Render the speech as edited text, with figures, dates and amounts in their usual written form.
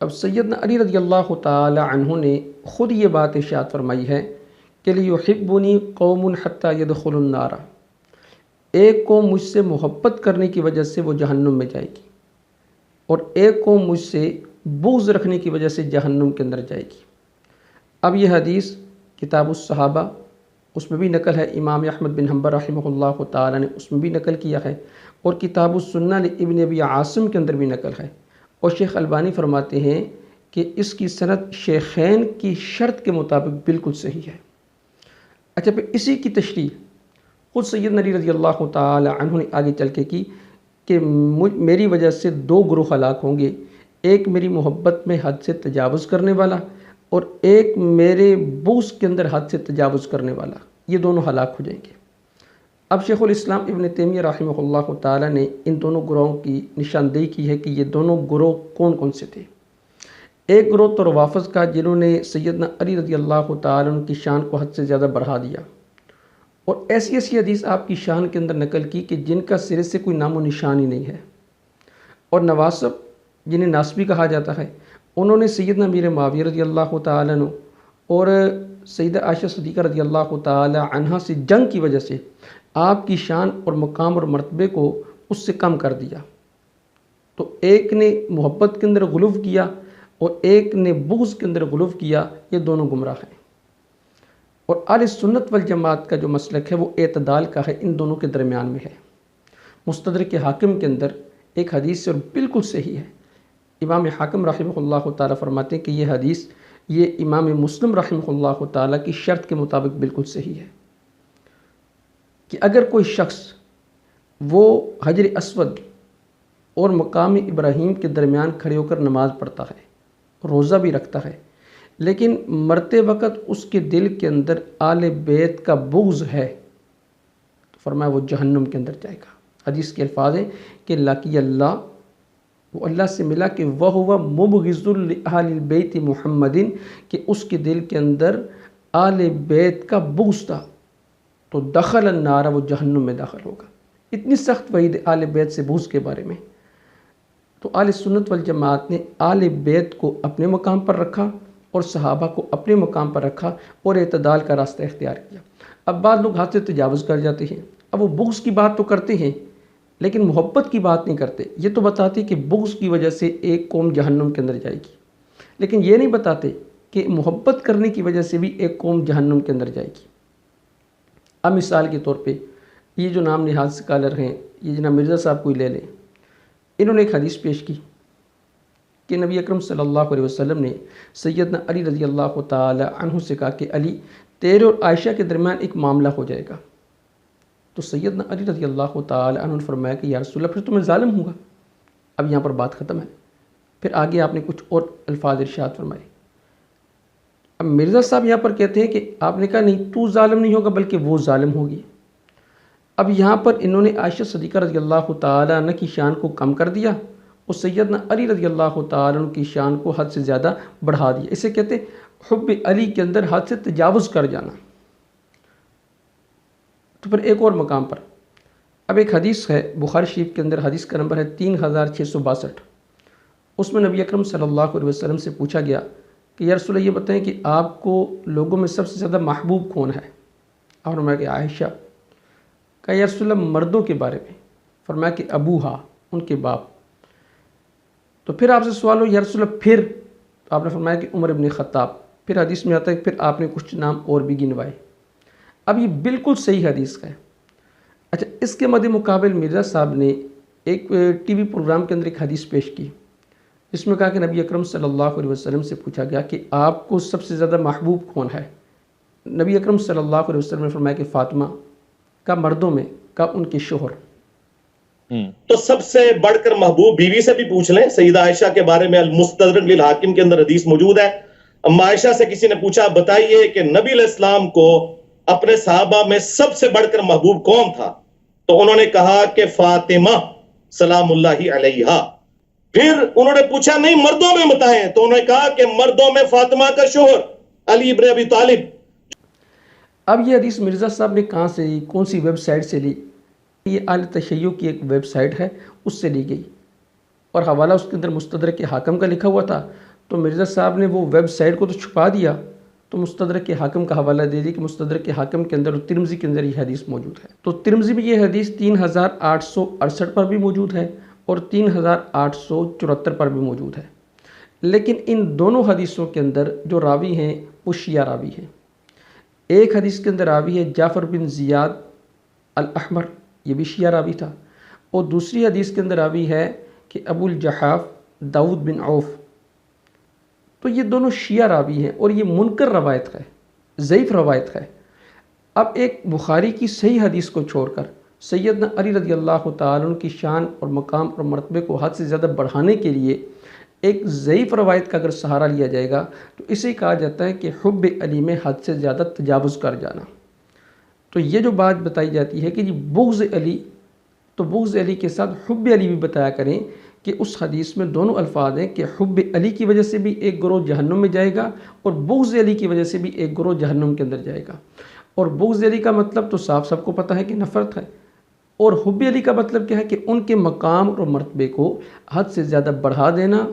اب سیدنا علی رضی اللہ تعالی عنہ نے خود یہ بات ارشاد فرمائی ہے کہ لیحبنی قوم حتی یدخلوا النار، ایک قوم مجھ سے محبت کرنے کی وجہ سے وہ جہنم میں جائے گی، اور ایک قوم مجھ سے بغض رکھنے کی وجہ سے جہنم کے اندر جائے گی۔ اب یہ حدیث کتاب الصحابہ اس میں بھی نقل ہے، امام احمد بن حنبل رحمہ اللہ تعالی نے اس میں بھی نقل کیا ہے، اور کتاب السنہ ابن ابی عاصم کے اندر بھی نقل ہے، اور شیخ البانی فرماتے ہیں کہ اس کی سند شیخین کی شرط کے مطابق بالکل صحیح ہے۔ اچھا، پھر اسی کی تشریح خود سیدنا علی رضی اللہ تعالی عنہ نے آگے چل کے کی کہ میری وجہ سے دو گروہ ہلاک ہوں گے، ایک میری محبت میں حد سے تجاوز کرنے والا، اور ایک میرے بغض کے اندر حد سے تجاوز کرنے والا، یہ دونوں ہلاک ہو جائیں گے۔ اب شیخ الاسلام ابن تیمیہ رحمہ اللہ تعالی نے ان دونوں گروہوں کی نشاندہی کی ہے کہ یہ دونوں گروہ کون کون سے تھے۔ ایک گروہ تو روافض کا، جنہوں نے سیدنا علی رضی اللہ تعالی عنہ کی شان کو حد سے زیادہ بڑھا دیا، اور ایسی ایسی حدیث آپ کی شان کے اندر نقل کی کہ جن کا سرے سے کوئی نام و نشان ہی نہیں ہے۔ اور نواصب، جنہیں ناصبی کہا جاتا ہے، انہوں نے سیدنا امیر معاویہ رضی اللہ تعالی عنہ اور سیدہ عائشہ صدیقہ رضی اللہ تعالی عنہا سے جنگ کی وجہ سے آپ کی شان اور مقام اور مرتبے کو اس سے کم کر دیا۔ تو ایک نے محبت کے اندر غلو کیا اور ایک نے بغض کے اندر غلو کیا، یہ دونوں گمراہ ہیں۔ اور اہل سنت والجماعت کا جو مسلک ہے وہ اعتدال کا ہے، ان دونوں کے درمیان میں ہے۔ مستدرک حاکم کے اندر ایک حدیث اور بالکل صحیح ہے، امام حاکم رحمہ اللہ تعالی فرماتے ہیں کہ یہ حدیث یہ امام مسلم رحمہ اللہ تعالی کی شرط کے مطابق بالکل صحیح ہے کہ اگر کوئی شخص وہ حجر اسود اور مقام ابراہیم کے درمیان کھڑے ہو کر نماز پڑھتا ہے، روزہ بھی رکھتا ہے، لیکن مرتے وقت اس کے دل کے اندر آل بیت کا بغض ہے، تو فرمایا وہ جہنم کے اندر جائے گا۔ حدیث کے الفاظ ہیں کہ لقی اللہ، وہ اللہ سے ملا کہ وَهُوَ مُبْغِضٌ لِأَهْلِ الْبَيْتِ مُحَمَّدٍ، کہ اس کے دل کے اندر آل بیت کا بغض تھا، تو دخل النار، وہ جہنم میں داخل ہوگا۔ اتنی سخت وعید آل بیت سے بغض کے بارے میں۔ تو اہل سنت والجماعت نے آل بیت کو اپنے مقام پر رکھا اور صحابہ کو اپنے مقام پر رکھا اور اعتدال کا راستہ اختیار کیا۔ اب بعض لوگ حد سے تجاوز کر جاتے ہیں، اب وہ بغض کی بات تو کرتے ہیں لیکن محبت کی بات نہیں کرتے۔ یہ تو بتاتے کہ بغض کی وجہ سے ایک قوم جہنم کے اندر جائے گی، لیکن یہ نہیں بتاتے کہ محبت کرنے کی وجہ سے بھی ایک قوم جہنم کے اندر جائے گی۔ اب مثال کے طور پہ یہ جو نام نہاد سکالر ہیں، یہ جناب مرزا صاحب کو ہی لے لیں، انہوں نے ایک حدیث پیش کی کہ نبی اکرم صلی اللہ علیہ وسلم نے سیدنا علی رضی اللہ تعالی عنہ سے کہا کہ علی، تیرے اور عائشہ کے درمیان ایک معاملہ ہو جائے گا۔ تو سیدنا علی رضی اللہ تعالی عنہ نے فرمایا کہ یا رسول اللہ، پھر تو میں ظالم ہوں گا۔ اب یہاں پر بات ختم ہے، پھر آگے آپ نے کچھ اور الفاظ ارشاد فرمائے۔ اب مرزا صاحب یہاں پر کہتے ہیں کہ آپ نے کہا نہیں، تو ظالم نہیں ہوگا بلکہ وہ ظالم ہوگی۔ اب یہاں پر انہوں نے عائشہ صدیقہ رضی اللہ تعالی عنہ کی شان کو کم کر دیا اور سیدنا علی رضی اللہ تعالی عنہ کی شان کو حد سے زیادہ بڑھا دیا۔ اسے کہتے ہیں حب علی کے اندر حد سے تجاوز کر جانا۔ تو پھر ایک اور مقام پر اب ایک حدیث ہے بخاری شریف کے اندر، حدیث کا نمبر ہے 3662۔ اس میں نبی اکرم صلی اللہ علیہ وسلم سے پوچھا گیا کہ یا رسول اللہ، یہ بتائیں کہ آپ کو لوگوں میں سب سے زیادہ محبوب کون ہے؟ اور فرمایا کہ عائشہ۔ کہا یا رسول اللہ مردوں کے بارے میں؟ فرمایا کہ ابوہا، ان کے باپ۔ تو پھر آپ سے سوال ہو یا رسول اللہ پھر؟ تو آپ نے فرمایا کہ عمر ابن خطاب۔ پھر حدیث میں آتا ہے پھر آپ نے کچھ نام اور بھی گنوائے۔ اب یہ بالکل صحیح حدیث ہے۔ اچھا، اس کے مد مقابل مرزا صاحب نے ایک ٹی وی پروگرام کے اندر ایک حدیث پیش کی، جس میں کہا کہ نبی اکرم صلی اللہ علیہ وسلم سے پوچھا گیا کہ آپ کو سب سے زیادہ محبوب کون ہے؟ نبی اکرم صلی اللہ علیہ وسلم نے فرمایا کہ فاطمہ۔ کا مردوں میں؟ کا ان کے شوہر۔ تو سب سے بڑھ کر محبوب بیوی سے بھی پوچھ لیں۔ سیدہ عائشہ کے بارے میں المستدرک للحاکم کے اندر حدیث موجود ہے۔ اما عائشہ سے کسی نے پوچھا بتائیے کہ نبی علیہ السلام کو اپنے صحابہ میں سب سے بڑھ کر محبوب کون تھا؟ تو انہوں نے کہا کہ فاطمہ سلام اللہ علیہا۔ پھر انہوں نے پوچھا نہیں مردوں میں بتائیں، تو انہوں نے کہا کہ مردوں میں فاطمہ کا شوہر علی ابن ابی طالب۔ اب یہ حدیث مرزا صاحب نے کہاں سے لی، کون سی ویب سائٹ سے لی؟ یہ اہل تشیع کی ایک ویب سائٹ ہے، اس سے لی گئی، اور حوالہ اس کے اندر مستدرک حاکم کا لکھا ہوا تھا۔ تو مرزا صاحب نے وہ ویب سائٹ کو تو چھپا دیا، تو مستدرک حاکم کا حوالہ دے دی کہ مستدرک حاکم کے اندر اور ترمذی کے اندر یہ حدیث موجود ہے۔ تو ترمذی میں یہ حدیث 3868 پر بھی موجود ہے اور 3874 پر بھی موجود ہے، لیکن ان دونوں حدیثوں کے اندر جو راوی ہیں وہ شیعہ راوی ہیں۔ ایک حدیث کے اندر راوی ہے جعفر بن زیاد الاحمر، یہ بھی شیعہ راوی تھا، اور دوسری حدیث کے اندر راوی ہے کہ ابو الجحاف داؤد بن عوف، تو یہ دونوں شیعہ راوی ہیں اور یہ منکر روایت ہے، ضعیف روایت ہے۔ اب ایک بخاری کی صحیح حدیث کو چھوڑ کر سیدنا علی رضی اللہ تعالیٰ عنہ کی شان اور مقام اور مرتبے کو حد سے زیادہ بڑھانے کے لیے ایک ضعیف روایت کا اگر سہارا لیا جائے گا تو اسے کہا جاتا ہے کہ حب علی میں حد سے زیادہ تجاوز کر جانا۔ تو یہ جو بات بتائی جاتی ہے کہ جی بغض علی، تو بغض علی کے ساتھ حب علی بھی بتایا کریں کہ اس حدیث میں دونوں الفاظ ہیں کہ حب علی کی وجہ سے بھی ایک گروہ جہنم میں جائے گا اور بغض علی کی وجہ سے بھی ایک گروہ جہنم کے اندر جائے گا۔ اور بغض علی کا مطلب تو صاف سب کو پتہ ہے کہ نفرت ہے، اور حب علی کا مطلب کیا ہے کہ ان کے مقام اور مرتبے کو حد سے زیادہ بڑھا دینا